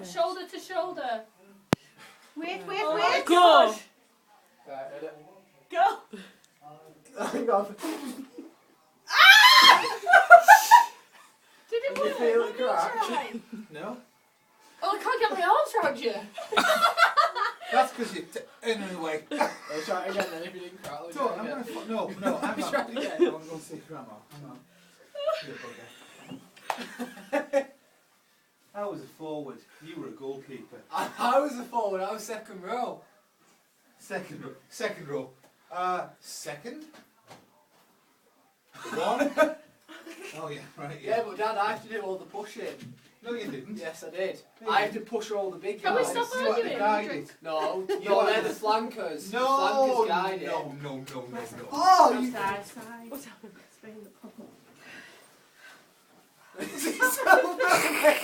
shoulder to shoulder. Wait. Go! Right, ready? Go! Hang on. Did it Can you work? feel it Let me crack? try. No? Oh, I can't get my arms around you. That's because you're anyway. I'll try it again then if you didn't crack. So, I'm going to... No, hang on. Try it again. I want to go and see Grandma. Hang on. You bugger. I was a forward. You were a goalkeeper. I was a forward, I was second row. Second row. Second row. Second? One? Oh yeah, right, Yeah, but Dad, I have to do all the pushing. No, you didn't. Yes, I did. You I have to push all the big Can we guys. stop You had to arguing? guide it. No, You no, are they're the- the flankers. No, The flankers guide it. no. Oh, you... Side, side. What's happening? Spain. This is so bad.